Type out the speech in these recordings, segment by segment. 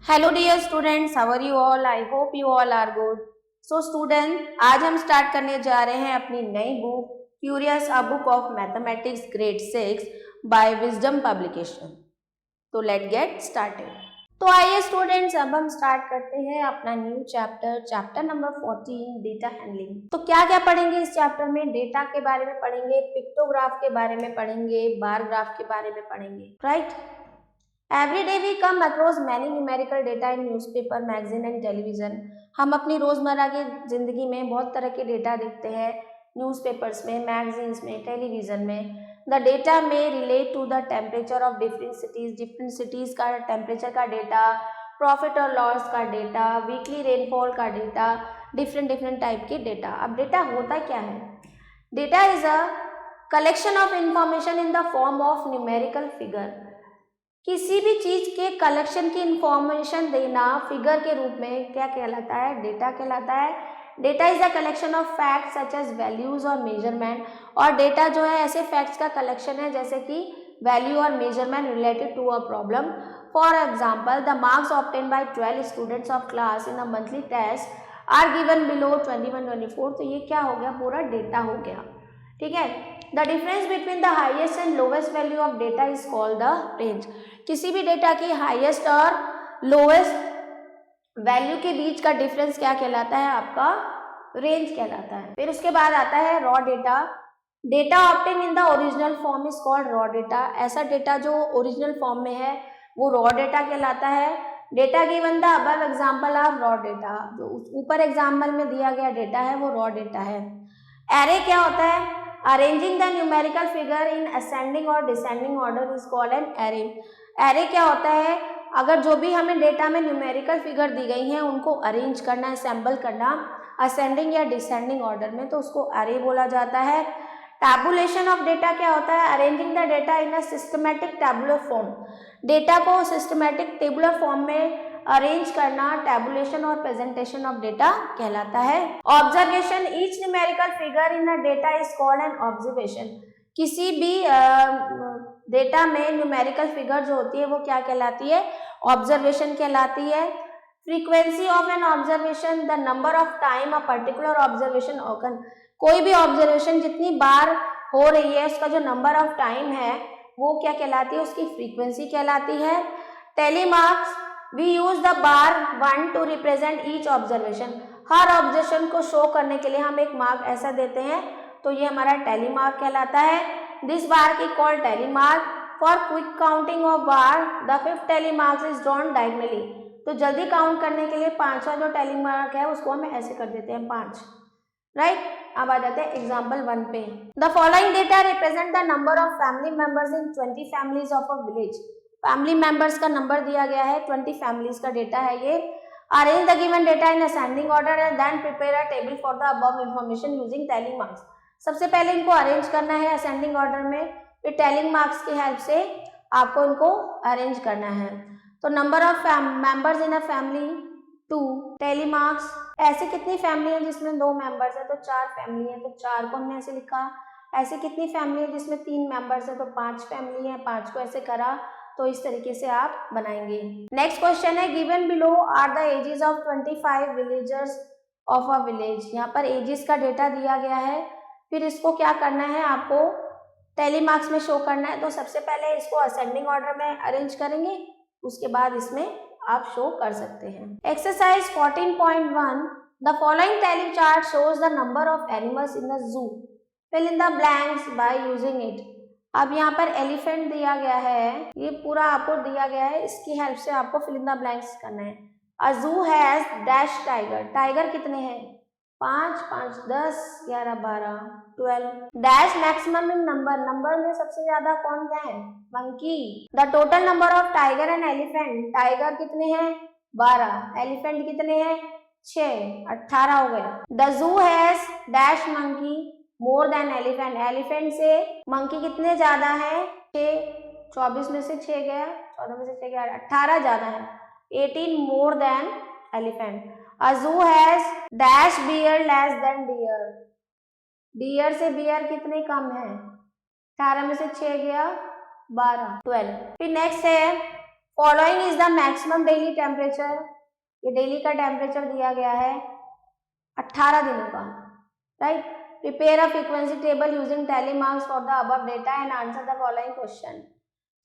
Hello dear students, how are you all? I hope you all are good. So student, आज हम start करने जा रहे हैं अपनी नई book curious a book of mathematics grade 6 by wisdom publication. तो लेट गेट स्टार्टेड। तो आइए स्टूडेंट्स, अब हम स्टार्ट करते हैं अपना new chapter number 14, data handling. तो क्या क्या पढ़ेंगे इस चैप्टर में? डेटा के बारे में पढ़ेंगे, पिक्टोग्राफ के बारे में पढ़ेंगे, बार ग्राफ के बारे में पढ़ेंगे, right? Every day we come across many numerical data in newspaper, magazine and television. हम अपनी रोजमर्रा की जिंदगी में बहुत तरह के डेटा देखते हैं, न्यूज़पेपर्स में, मैगजीन्स में, टेलीविजन में। द डेटा में relate to the temperature of different cities का टेम्परेचर का डेटा, प्रॉफिट और लॉस का डेटा, वीकली रेनफॉल का डेटा, डिफरेंट टाइप के डेटा। अब डेटा होता क्या है? Data is a collection of information in the form of numerical figure. किसी भी चीज के कलेक्शन की इंफॉर्मेशन देना फिगर के रूप में क्या कहलाता है? डेटा कहलाता है। Data is a collection of facts such as values और मेजरमेंट। और डेटा जो है ऐसे फैक्ट्स का कलेक्शन है जैसे कि वैल्यू और measurement related to a problem. For example, the marks obtain by 12 students of class in a monthly test are given below 21-24। तो ये क्या हो गया? पूरा डेटा हो गया, ठीक है। The difference between the highest and lowest value of data is called the range. किसी भी डेटा की हाईएस्ट और लोएस्ट वैल्यू के बीच का डिफरेंस क्या कहलाता है? आपका रेंज कहलाता है। फिर उसके बाद आता है raw data. Data obtain in the original form is called raw data. ऐसा डेटा जो ओरिजिनल फॉर्म में है वो रॉ डेटा कहलाता है। Data given the above example of raw data. जो ऊपर एग्जांपल में दिया गया डेटा है वो रॉ डेटा है। एरे क्या होता है? Arranging the numerical figure in ascending और descending order is called an array. Array क्या होता है? अगर जो भी हमें डेटा में न्यूमेरिकल फिगर दी गई हैं उनको अरेंज करना, असेंबल करना असेंडिंग या डिसेंडिंग ऑर्डर में, तो उसको एरे बोला जाता है। टैबुलेशन ऑफ डेटा क्या होता है? Arranging the data in a systematic tabular form. Data को सिस्टमैटिक टेबुलर फॉर्म में अरेंज करना टैबुलेशन और प्रेजेंटेशन ऑफ डेटा कहलाता है। Observation, each numerical figure in a data is called N observation. किसी भी डेटा में न्यूमेरिकल फिगर जो होती है वो क्या कहलाती है? ऑब्जर्वेशन कहलाती है। Frequency of an observation, the number of time a particular observation ऑकन। कोई भी ऑब्जर्वेशन जितनी बार हो रही है उसका जो नंबर ऑफ टाइम है वो क्या कहलाती है? उसकी फ्रीक्वेंसी कहलाती है। Tally marks, we use the bar 1 to represent each observation. हर ऑब्जर्वेशन को शो करने के लिए हम एक मार्क ऐसा देते हैं, तो ये हमारा टेली मार्क कहलाता है। दिस बार की called tally mark. For quick counting of bar the 5th tally mark is drawn diagonally. तो जल्दी काउंट करने के लिए 5वां जो टेली मार्क है उसको हम ऐसे कर देते हैं 5, राइट। अब आ जाते हैं एग्जाम्पल 1 पे। The following data represent the number of family members in 20 families of a village. Family members का नंबर दिया गया है, 20 फैमिलीज का डेटा है ये। Arrange the given data in ascending order and then prepare a table for the above information using tally marks. सबसे पहले इनको अरेंज करना है असेंडिंग ऑर्डर में, फिर टेलिंग मार्क्स की हेल्प से आपको इनको अरेंज करना है। तो number of members in a family 2, tally marks. ऐसे कितनी फैमिली है जिसमें 2 मेंबर्स है? तो 4 फैमिली है, तो 4 को हमने ऐसे लिखा। ऐसे कितनी फैमिली है जिसमें 3 मेंबर्स है? तो 5 फैमिली है, 5 को ऐसे करा। तो इस तरीके से आप बनाएंगे। नेक्स्ट क्वेश्चन है, given below are the ages of 25 villagers of a village. यहाँ पर एजेस का डेटा दिया गया है। फिर इसको क्या करना है? आपको टेली मार्क्स में शो करना है। तो सबसे पहले इसको असेंडिंग ऑर्डर में अरेंज करेंगे, उसके बाद इसमें आप शो कर सकते हैं। Exercise 14.1, the following tally chart shows the number of animals in the zoo, fill in the blanks by using it. अब यहाँ पर एलिफेंट दिया गया है, ये पूरा आपको दिया गया है, इसकी हेल्प से आपको फिल इन द ब्लैंक्स करना है। अ जू हैज डैश टाइगर। टाइगर कितने हैं? 5, 5, 10, 11, 12, 12। Dash maximum in number, number में सबसे ज्यादा कौन है? Monkey. The total number of tiger and elephant, tiger कितने हैं? 12, एलिफेंट कितने हैं? 6, 18 हो गए। The zoo has dash monkey more than elephant. Elephant से मंकी कितने ज्यादा है? 6, 24 में से 6 गया, 14 में से 6 गया, 18 ज्यादा है, 18 more than elephant. A zoo has dash bear less than deer. Deer से बियर कितने कम है? 18 में से 6 गया, 12, 12। फिर नेक्स्ट है following is the maximum daily temperature, ये डेली का टेम्परेचर दिया गया है 18 दिनों का, right. Prepare a frequency table using tally marks for the above data and answer the following question.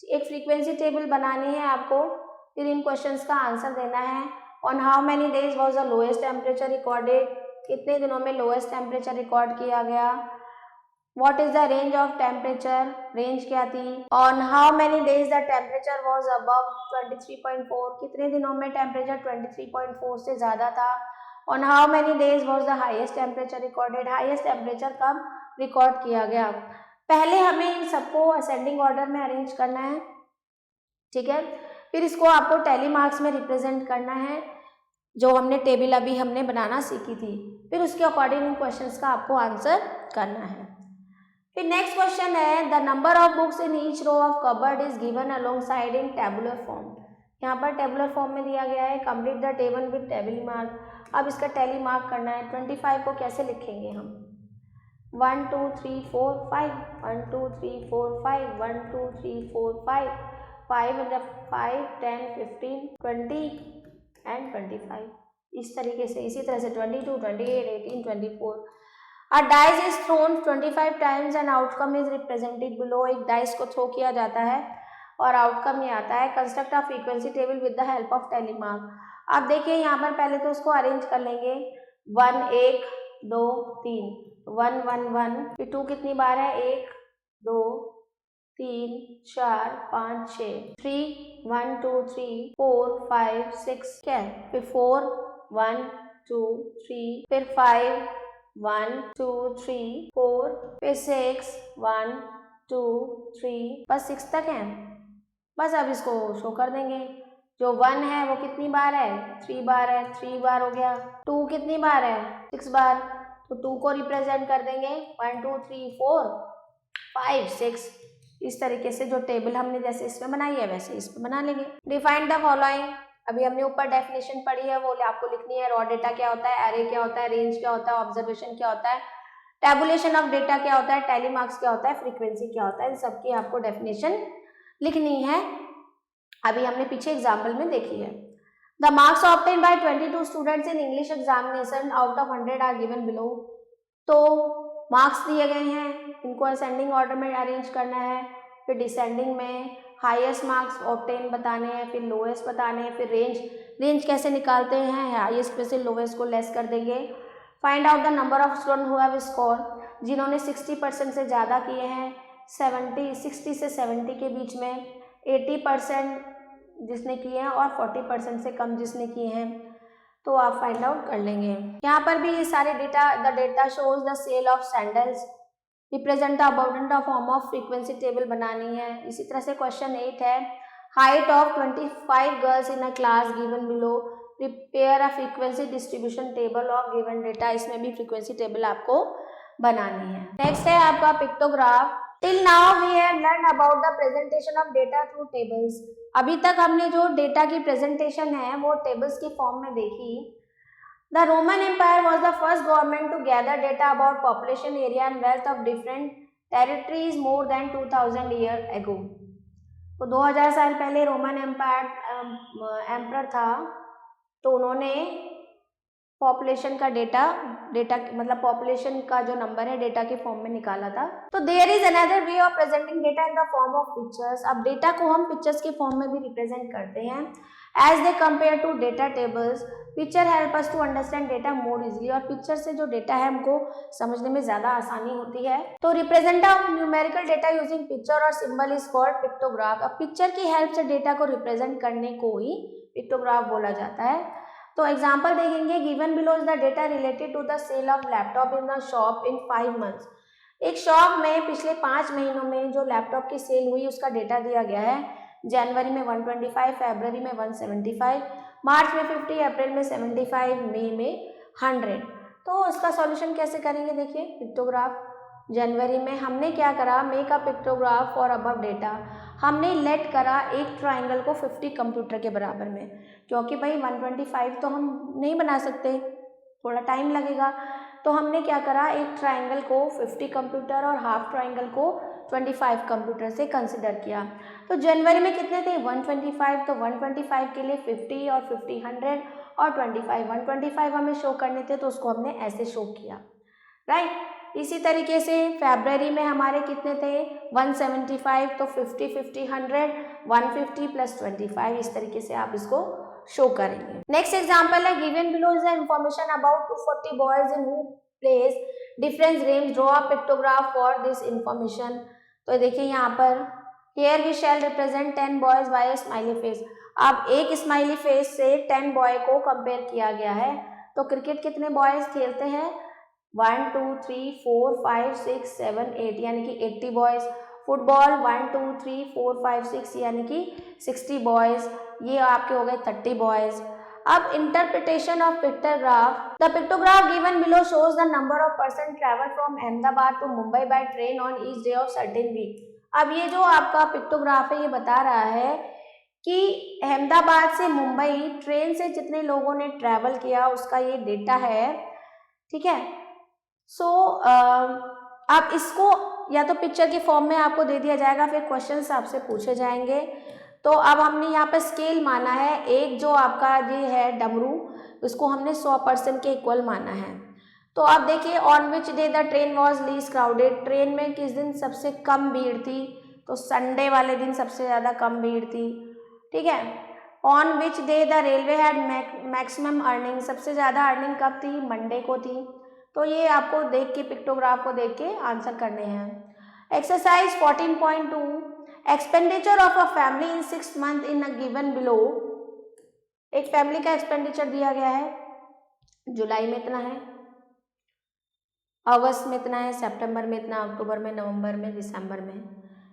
एक फ्रीक्वेंसी टेबल बनानी है आपको, फिर इन क्वेश्चंस का आंसर देना है। On how many days was the lowest temperature recorded, कितने दिनों में लोएस्ट टेम्परेचर रिकॉर्ड किया गया। What is the range of temperature, range क्या थी। On how many days the temperature was above 23.4, कितने दिनों में टेम्परेचर 23.4 से ज़्यादा था। On how many days was the highest temperature recorded, highest temperature कब रिकॉर्ड किया गया। पहले हमें इन सबको असेंडिंग ऑर्डर में अरेंज करना है, ठीक है। फिर इसको आपको टैली मार्क्स में रिप्रेजेंट करना है, जो हमने टेबल अभी हमने बनाना सीखी थी। फिर उसके अकॉर्डिंग इन क्वेश्चंस का आपको आंसर करना है। फिर नेक्स्ट क्वेश्चन है, the number of books in each row of cupboard is given alongside in tabular form. यहाँ पर टेबुलर फॉर्म में दिया गया है, complete the table with table mark. अब इसका टैली मार्क करना है। 25 को कैसे लिखेंगे हम, 1 2 3 4 5, 1 2 3 4 5, 1 2 3 4 5, 5 10 15 20 एंड 25, इस तरीके से। इसी तरह से 22 28 18 24। A dice is thrown 25 times and outcome is represented below। एक डाइस को थ्रो किया जाता है और आउटकम ये आता है। Construct a frequency table with the help of tally mark. अब देखिए यहाँ पर पहले तो उसको अरेंज कर लेंगे। 1 1 2 3, 1 1 1, फिर 2 कितनी बार है, 1 2 3 4 5 6, 3 1 2 3 4 5 6, क्या है, फिर 4 1 2 3, फिर 5 1 2 3 4, फिर 6 1 2 3, बस 6 तक है। बस अब इसको शो कर देंगे। जो 1 है वो कितनी बार है, 3 बार है, 3 बार हो गया। 2 कितनी बार है, 6 बार, तो 2 को रिप्रेजेंट कर देंगे 1 2 3 4 5 6। इस तरीके से जो टेबल हमने जैसे इसमें बनाई है वैसे इसमें बना लेंगे। डिफाइन द फॉलोइंग, अभी हमने ऊपर डेफिनेशन पढ़ी है, वो आपको लिखनी है। रॉ डेटा क्या होता है, एरे क्या होता है, रेंज क्या होता है, ऑब्जर्वेशन क्या होता है, टेबुलेशन ऑफ डेटा क्या होता है, टैली मार्क्स क्या होता है, फ्रीक्वेंसी क्या होता है, इन सबकी आपको डेफिनेशन लिखनी है। अभी हमने पीछे एग्जाम्पल में देखी है। The marks obtain by 22 students in English examination out of 100 are given below. तो मार्क्स दिए गए हैं, इनको असेंडिंग ऑर्डर में अरेंज करना है। फिर डिसेंडिंग में हाईएस्ट मार्क्स ऑब्टेन बताने हैं, फिर लोएस्ट बताने हैं, फिर रेंज कैसे निकालते हैं, हाईएस्ट में से लोएस्ट को लेस कर देंगे। Find out the number of student who have score, जिन्होंने 60% से ज़्यादा किए हैं, 60 से 70 के बीच में, 80% जिसने किए हैं और 40% से कम जिसने किए हैं, तो आप फाइंड आउट कर लेंगे। यहाँ पर भी ये सारे data, the data shows the sale of sandals, represent the abundant of form of frequency table बनानी है। इसी तरह से क्वेश्चन 8 है, height of 25 girls in a class given below, prepare a frequency distribution table of given data. इसमें भी frequency table आपको बनानी है। नेक्स्ट है आपका pictograph. Till now we have learn about the presentation of data through tables. अभी तक हमने जो डेटा की प्रेजेंटेशन है वो टेबल्स की फॉर्म में देखी। The Roman empire was the first government to gather data about population, area and wealth of different territories more than 2000 year ago. तो 2000 साल पहले रोमन एम्पायर था, तो उन्होंने पॉपुलेशन का डेटा मतलब पॉपुलेशन का जो नंबर है डेटा के फॉर्म में निकाला था। तो there is another way of presenting data in the form of pictures. अब डेटा को हम पिक्चर्स के फॉर्म में भी रिप्रेजेंट करते हैं। As they compare to data tables, picture help us to understand data more easily. और पिक्चर से जो डेटा है हमको समझने में ज्यादा आसानी होती है। तो represent of numerical data using picture और सिंबल इज कॉल्ड पिक्टोग्राफ। अब पिक्चर की हेल्प से डेटा को रिप्रेजेंट करने को ही पिक्टोग्राफ बोला जाता है। तो एग्जाम्पल देखेंगे, given below is the data related to the sale of laptop in the shop in 5 months. एक शॉप में पिछले 5 महीनों में जो लैपटॉप की सेल हुई उसका डेटा दिया गया है। जनवरी में 125, फरवरी में 175, मार्च में 50, अप्रैल में 75, मई में 100। तो इसका सॉल्यूशन कैसे करेंगे, देखिए पिक्टोग्राफ। जनवरी में हमने क्या करा, make a pictograph for above data. हमने लेट करा एक ट्राइंगल को 50 कंप्यूटर के बराबर में, क्योंकि भाई 125 तो हम नहीं बना सकते, थोड़ा टाइम लगेगा। तो हमने क्या करा, एक ट्राइंगल को 50 कंप्यूटर और हाफ ट्राइंगल को 25 कंप्यूटर से कंसिडर किया। तो जनवरी में कितने थे 125, तो 125 के लिए 50 और 50 100 और 25 125 हमें शो करने थे, तो उसको हमने ऐसे शो किया, राइट। इसी तरीके से फरवरी में हमारे कितने थे 175, तो 50 50 100 150 प्लस 25, इस तरीके से आप इसको शो करेंगे। नेक्स्ट एग्जांपल है given below is the information about 240 boys in who place difference games, draw a pictograph for this information. तो देखिए यहाँ पर here we shall represent 10 boys by a smiley face. अब एक स्माइली फेस से 10 boy को compare किया गया है। तो क्रिकेट कितने बॉयज खेलते हैं 1 2 3 4 5 6 7 8 यानी कि 80 बॉयज। फुटबॉल 1 2 3 4 5 6 यानी कि 60 बॉयज, ये आपके हो गए 30 बॉयज। अब interpretation of pictograph, the pictograph given below shows the number of person travel from Ahmedabad to Mumbai by train on each day of certain week. अब ये जो आपका पिक्टोग्राफ है ये बता रहा है कि अहमदाबाद से मुंबई ट्रेन से जितने लोगों ने ट्रैवल किया उसका ये डेटा है, ठीक है। सो आप इसको या तो पिक्चर के फॉर्म में आपको दे दिया जाएगा, फिर क्वेश्चंस आपसे पूछे जाएंगे। तो अब हमने यहाँ पर स्केल माना है, एक जो आपका ये है डमरू, उसको हमने 100% के इक्वल माना है। तो अब देखिए on which day the train was least crowded, train में किस दिन सबसे कम भीड़ थी, तो संडे वाले दिन सबसे ज़्यादा कम भीड़ थी, ठीक है। On which day the railway had maximum earning, सबसे ज़्यादा अर्निंग कब थी, मंडे को थी। तो ये आपको देख के पिक्टोग्राफ को देख के आंसर करने हैं। Exercise 14.2 expenditure of a family in 6 month in a given below. एक फैमिली का एक्सपेंडिचर दिया गया है, जुलाई में इतना है, अगस्त में इतना है, सितंबर में इतना, अक्टूबर में, नवंबर में, दिसंबर में।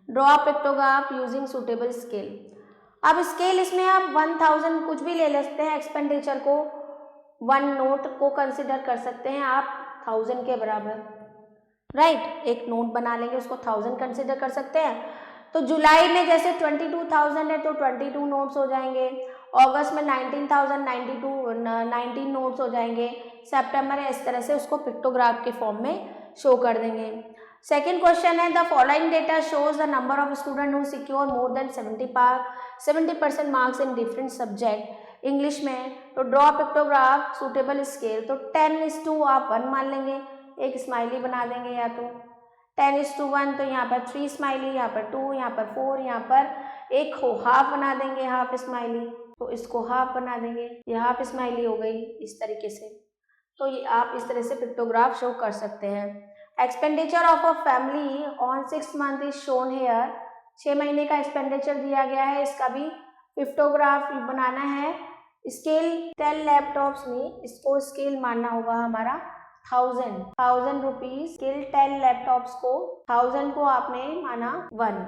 Draw pictograph using suitable scale. अब स्केल इसमें आप 1000 कुछ भी ले सकते हैं, एक्सपेंडिचर को 1 नोट को कंसिडर कर सकते हैं आप 1000 के बराबर, राइट। एक नोट बना लेंगे, उसको 1000 कंसिडर कर सकते हैं। तो जुलाई में जैसे 22,000 है तो 22 नोट्स हो जाएंगे, अगस्त में 19 नोट्स हो जाएंगे, सितंबर में इस तरह से उसको पिक्टोग्राफ के फॉर्म में शो कर देंगे। सेकेंड क्वेश्चन है the following data shows the number of student who secure more than 70% marks in different subject English में। तो ड्रॉ पिक्टोग्राफ सूटेबल स्केल, तो 10:2 आप 1 मान लेंगे, एक स्माइली बना देंगे, या तो 10:1 तो यहाँ पर 3 स्माइली, यहाँ पर 2, यहाँ पर 4, यहाँ पर एक हो हाफ बना देंगे, हाफ स्माइली, तो इसको हाफ बना देंगे, ये हाफ स्माइली हो गई इस तरीके से। तो ये आप इस तरह से पिक्टोग्राफ शो कर सकते हैं। Expenditure of a family on 6 month is shown here, 6 महीने का एक्सपेंडिचर दिया गया है, इसका भी पिक्टोग्राफ बनाना है। स्केल 10 लैपटॉप्स में, इसको स्केल मानना होगा हमारा 1000 रुपीज, स्केल 10 लैपटॉप्स को 1000 को आपने माना 1।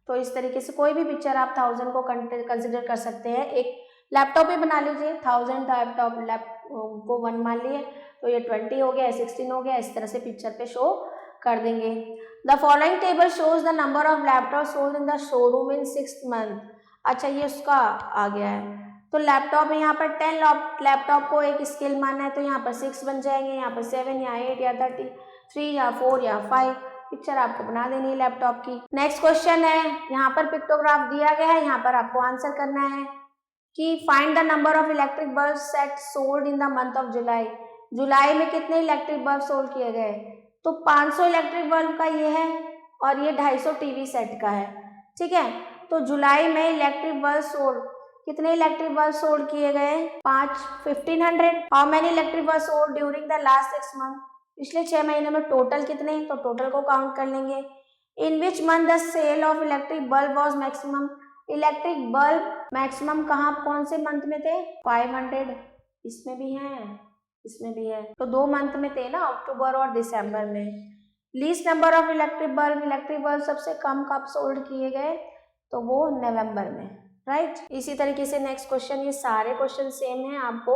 तो इस तरीके से कोई भी पिक्चर आप 1000 को कंसिडर कर सकते हैं। एक लैपटॉप ही बना लीजिए, 1000 लैपटॉप को 1 मान लिए, तो ये 20 हो गया, 16 हो गया, इस तरह से पिक्चर पे शो कर देंगे। The following table shows the number of laptop sold in the showroom in 6 month. अच्छा, ये उसका आ गया है। तो लैपटॉप यहाँ पर 10 लैपटॉप को एक स्केल मानना है, तो यहाँ पर 6 बन जाएंगे, यहाँ पर 7 या 8 या 33 या 4 या 5 पिक्चर आपको बना देनी है लैपटॉप की। नेक्स्ट क्वेश्चन है, यहाँ पर पिक्टोग्राफ दिया गया है, यहाँ पर आपको आंसर करना है कि find the number of electric bulb set sold in the month of July. जुलाई में कितने इलेक्ट्रिक बल्ब सोल्ड किए गए, तो 500 इलेक्ट्रिक बल्ब का ये है और ये 250 टीवी सेट का है, ठीक है। तो जुलाई में इलेक्ट्रिक बल्ब सोल्ड, कितने इलेक्ट्रिक बल्ब सोल्ड किए गए 1500। How many electric bulb sold during the last 6 month, पिछले 6 महीने में टोटल कितने, तो टोटल को काउंट कर लेंगे। In which month the sale of electric bulb was maximum, electric bulb maximum कहाँ कौन से मंथ में थे 500, इसमें भी है, इसमें भी है, तो 2 मंथ में थे ना, अक्टूबर और दिसंबर में। Least number of electric bulb सबसे कम कब सोल्ड किए गए, तो वो नवंबर में, राइट। इसी तरीके से नेक्स्ट क्वेश्चन, ये सारे क्वेश्चन सेम हैं, आपको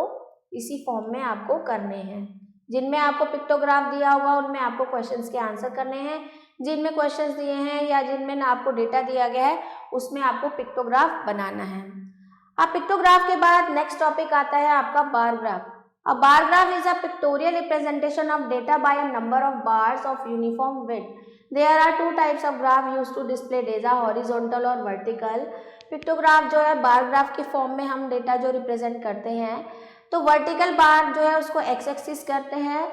इसी फॉर्म में आपको करने हैं। जिनमें आपको पिक्टोग्राफ दिया होगा उनमें आपको क्वेश्चंस के आंसर करने हैं, जिनमें क्वेश्चंस दिए हैं या जिनमें आपको डेटा दिया गया है उसमें आपको पिक्टोग्राफ बनाना है। अब पिक्टोग्राफ के बाद नेक्स्ट टॉपिक आता है आपका bar graph. A bar graph is a pictorial representation of data by a number of bars of uniform width. There are two types of graph used to display data, horizontal और vertical. Pictograph जो है bar graph के form में हम data जो represent करते हैं, तो वर्टिकल बार जो है उसको एक्स एक्सिस करते हैं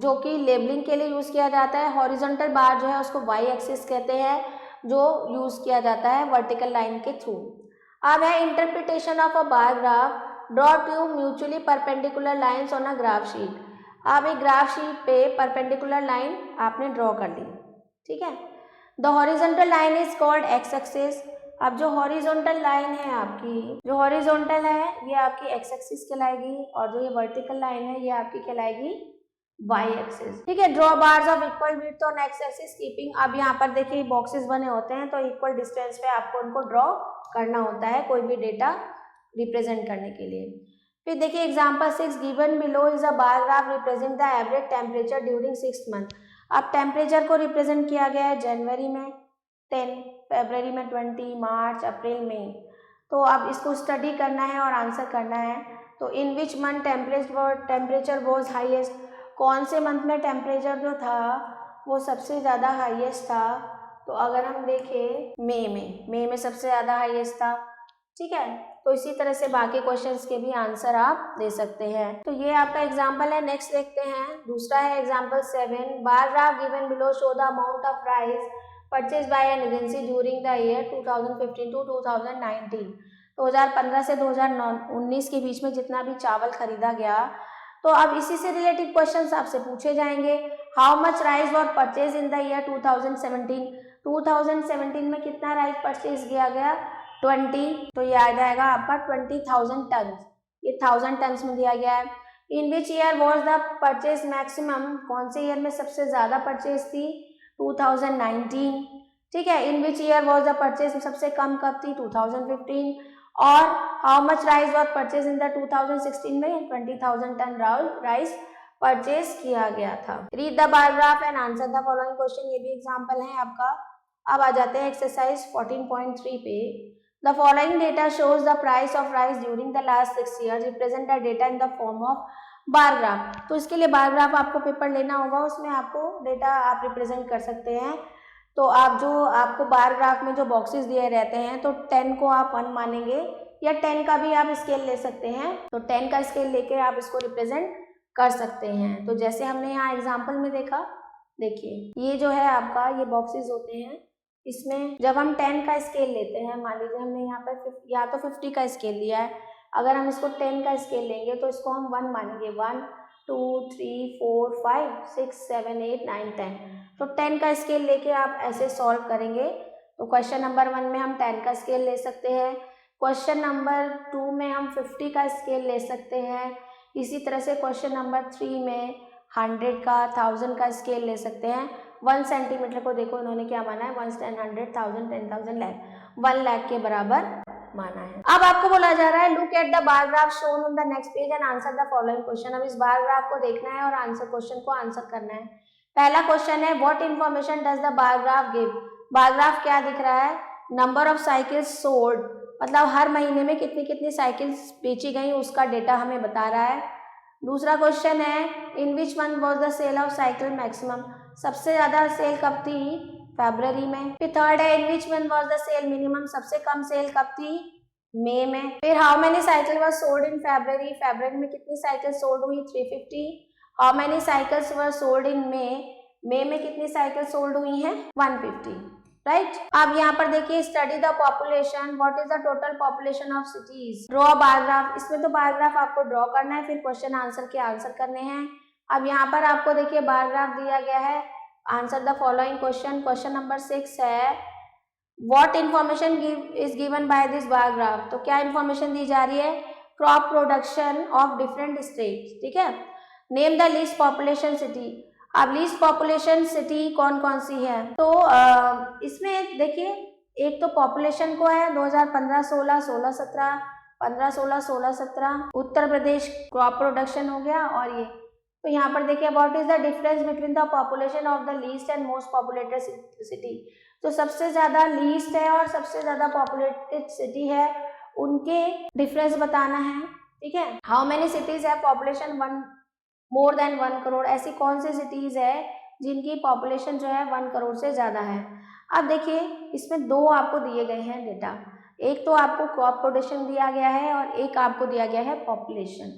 जो कि लेबलिंग के लिए यूज़ किया जाता है। हॉरिजॉन्टल बार जो है उसको वाई एक्सिस कहते हैं जो यूज़ किया जाता है वर्टिकल लाइन के थ्रू। अब है interpretation of a bar graph. Draw two mutually perpendicular lines on a graph sheet. अब एक ग्राफ शीट पे परपेंडिकुलर लाइन आपने ड्रॉ कर ली, ठीक है। The horizontal line is called x axis. अब जो हॉरिजॉन्टल लाइन है आपकी, जो हॉरिजॉन्टल है ये आपकी एक्स एक्सिस कहलाएगी और जो ये वर्टिकल लाइन है ये आपकी कहलाएगी वाई एक्सिस, ठीक है। Draw bars of equal width on x axis keeping. अब यहाँ पर देखिए बॉक्सेस बने होते हैं तो इक्वल डिस्टेंस पे आपको उनको ड्रॉ करना होता है कोई भी डेटा रिप्रेजेंट करने के लिए। फिर देखिए example 6 given below is a bar graph represent the average temperature during 6 month. अब टेम्परेचर को रिप्रेजेंट किया गया है जनवरी में 10, फरवरी में 20, मार्च, अप्रैल, मई। तो अब इसको स्टडी करना है और आंसर करना है। तो in which month temperature was highest, कौन से मंथ में टेम्परेचर जो था वो सबसे ज़्यादा हाईएस्ट था। तो अगर हम देखें मई में सबसे ज़्यादा हाईएस्ट था, ठीक है। तो इसी तरह से बाकी क्वेश्चंस के भी आंसर आप दे सकते हैं। तो ये आपका एग्जाम्पल है। नेक्स्ट देखते हैं, दूसरा है example 7। Bar graph given below show the amount of rice purchase by an agency during the year 2015 to 2019। 2015 से 2019 के बीच में जितना भी चावल खरीदा गया। तो अब इसी से रिलेटेड क्वेश्चंस आपसे पूछे जाएंगे। How much rice was purchase in the year 2017। 2017 में कितना राइस परचेज किया गया 20। तो ये आ जाएगा आपका 20,000 टन। ये 1000 टन में दिया गया है। In which year was the purchase maximum, कौन से ईयर में सबसे ज़्यादा परचेज थी 2019, ठीक है। In which year was the purchase सबसे कम कब थी 2015। और how much rice was purchase in the 2016 में 20,000 टन राइस परचेज किया गया था। Read the bar graph and answer the following question. ये भी एग्जाम्पल है आपका। अब आ जाते हैं एक्सरसाइज 14.3 पे। The following data shows the price of rice during the last 6 years। Represent the data in the form of bar graph. तो इसके लिए बार ग्राफ आपको पेपर लेना होगा, उसमें आपको डेटा आप रिप्रेजेंट कर सकते हैं। तो आप जो आपको बार ग्राफ में जो बॉक्सेस दिए रहते हैं तो 10 को आप 1 मानेंगे या 10 का भी आप स्केल ले सकते हैं। तो 10 का स्केल लेके आप इसको रिप्रेजेंट कर सकते हैं। तो जैसे हमने यहाँ एग्जाम्पल में देखा, देखिए ये जो है आपका ये बॉक्सेस होते हैं, इसमें जब हम 10 का स्केल लेते हैं, मान लीजिए हमने यहाँ पर या तो 50 का स्केल लिया है, अगर हम इसको 10 का स्केल लेंगे तो इसको हम 1 मानेंगे। 1 2 3 4 5 6 7 8 9 10। तो 10 का स्केल लेके आप ऐसे सॉल्व करेंगे। तो क्वेश्चन नंबर 1 में हम 10 का स्केल ले सकते हैं, क्वेश्चन नंबर 2 में हम 50 का स्केल ले सकते हैं, इसी तरह से क्वेश्चन नंबर 3 में 100 का 1000 का स्केल ले सकते हैं। 1 सेंटीमीटर को देखो इन्होंने क्या माना है 1, 10, 100, 1000, 10,000, लाख 1 लाख के बराबर माना है। अब आपको बोला जा रहा है look at the bar graph shown on the next page and answer the following question. अब इस बार ग्राफ को देखना है और आंसर क्वेश्चन को आंसर करना है। पहला क्वेश्चन है what information does the bar graph give. Bar graph क्या दिख रहा है, नंबर ऑफ साइकिल्स सोल्ड, मतलब हर महीने में कितनी कितनी साइकिल्स बेची गई उसका डेटा हमें बता रहा है। दूसरा क्वेश्चन है in which month was the sale of cycle maximum, सबसे ज्यादा सेल कब थी फरवरी में। फिर थर्ड है in which month was the sale minimum, सबसे कम सेल कब थी मई में। फिर how many cycle was sold in February, फरवरी में कितनी साइकिल सोल्ड हुई 350। How many cycles were sold in May में कितनी साइकिल सोल्ड हुई हैं 150, राइट। अब यहाँ पर देखिए study the population, what is the total population of cities. Draw bar graph, इसमें तो बार ग्राफ आपको ड्रॉ करना है, फिर क्वेश्चन आंसर के आंसर करने हैं। अब यहाँ पर आपको देखिए बार ग्राफ दिया गया है, answer the following question. Question number 6 है what information is given by this bar graph. तो क्या इन्फॉर्मेशन दी जा रही है, crop production of different states, ठीक है। Name the least population city. अब लीस्ट पॉपुलेशन सिटी कौन कौन सी है, तो इसमें देखिए एक तो पॉपुलेशन को है 2015 16 16 17 15 16 16 17 उत्तर प्रदेश क्रॉप प्रोडक्शन हो गया। और ये तो यहाँ पर देखिए what is the difference between the population of the least and most populated city. तो सबसे ज्यादा लीस्ट है और सबसे ज्यादा पॉपुलेटेड सिटी है, उनके डिफरेंस बताना है, ठीक है। हाउ मेनी सिटीज है पॉपुलेशन 1 मोर देन 1 करोड़, ऐसी कौन सी सिटीज है जिनकी पॉपुलेशन जो है 1 करोड़ से ज्यादा है। अब देखिए इसमें दो आपको दिए गए हैं डेटा, एक तो आपको क्रॉप प्रोडक्शन दिया गया है और एक आपको दिया गया है पॉपुलेशन।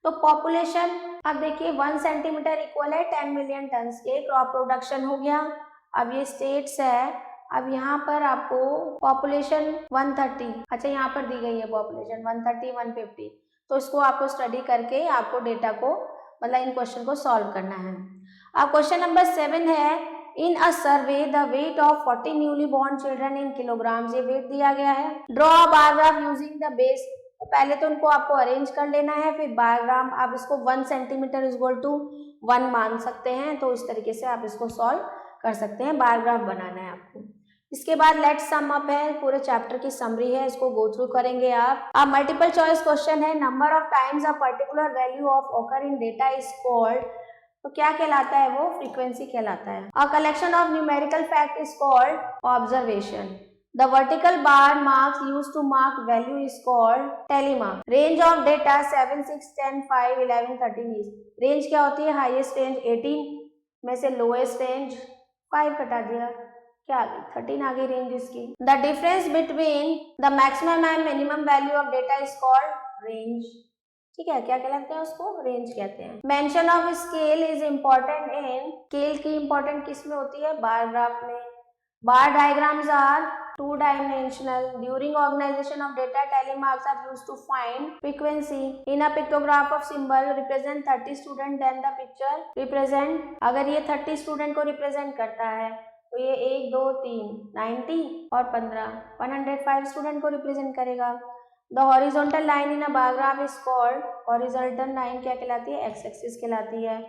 तो पॉपुलेशन अब देखिए 1 सेंटीमीटर इक्वल है 10 मिलियन टन के, क्रॉप प्रोडक्शन हो गया। अब ये स्टेट्स है, अब यहाँ पर आपको पॉपुलेशन 130, अच्छा यहाँ पर दी गई है पॉपुलेशन 130 150, तो इसको आपको स्टडी करके आपको डेटा को मतलब इन क्वेश्चन को सॉल्व करना है। अब क्वेश्चन नंबर 7 है, in a survey the weight of 40 newly born children in kilograms, ये वेट दिया गया है। Draw a bar graph using the base, तो पहले तो उनको आपको अरेंज कर लेना है, फिर बार ग्राम आप इसको 1 सेंटीमीटर इज इक्वल टू 1 मान सकते हैं, तो इस तरीके से आप इसको सॉल्व कर सकते हैं, बार ग्राफ बनाना है आपको। इसके बाद लेट सम अप है, पूरे चैप्टर की समरी है, इसको गो थ्रू करेंगे आप। अब मल्टीपल चॉइस क्वेश्चन है, number of times a particular value of occur in data is called, तो क्या कहलाता है वो, फ्रीक्वेंसी कहलाता है। अ collection of numerical fact is called observation. The vertical bar marks used to mark value is called telemark. Range of data 7, 6, 10, 5, 11, 13 is. Range क्या होती है, हाईएस्ट रेंज 18 में से लोएस्ट रेंज 5 कटा दिया, क्या आ गई 13 आ गई रेंज इसकी। The difference between the maximum and minimum value of data is called range. ठीक है, क्या कहलाते हैं उसको, रेंज कहते हैं। Mention of scale is important in, scale की इम्पोर्टेंट किस में होती है, बार ग्राफ में। Bar diagrams are two dimensional. During organization of data, tally marks are used to find frequency. In a pictograph of symbol represent 30 student, then the picture represent, अगर ये 30 student को represent करता है तो ये 1 2 3 90 और 15 105 student को रिप्रेजेंट करेगा। The horizontal line in a bar graph is called, horizontal line क्या कहलाती है, x axis कहलाती है।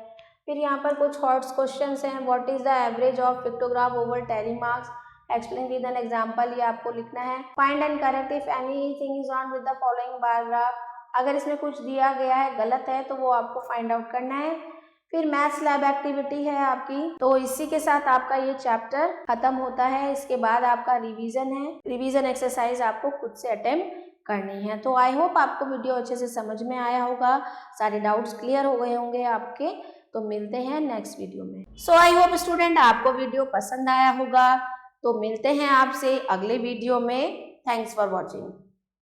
फिर यहाँ पर कुछ हॉट्स क्वेश्चंस हैं, what is the average of pictograph over tally marks, explain with an example, ये आपको लिखना है। Find and correct if anything is wrong with the following bar graph, अगर इसमें कुछ दिया गया है गलत है तो वो आपको फाइंड आउट करना है। फिर मैथ्स लैब एक्टिविटी है आपकी, तो इसी के साथ आपका ये चैप्टर खत्म होता है। इसके बाद आपका रिवीजन है, रिवीजन एक्सरसाइज आपको खुद से अटेम्प्ट करनी है। तो आई होप आपको वीडियो अच्छे से समझ में आया होगा, सारे डाउट्स क्लियर हो गए होंगे आपके। तो मिलते हैं नेक्स्ट वीडियो में। सो आई होप स्टूडेंट आपको वीडियो पसंद आया होगा, तो मिलते हैं आपसे अगले वीडियो में। Thanks for watching.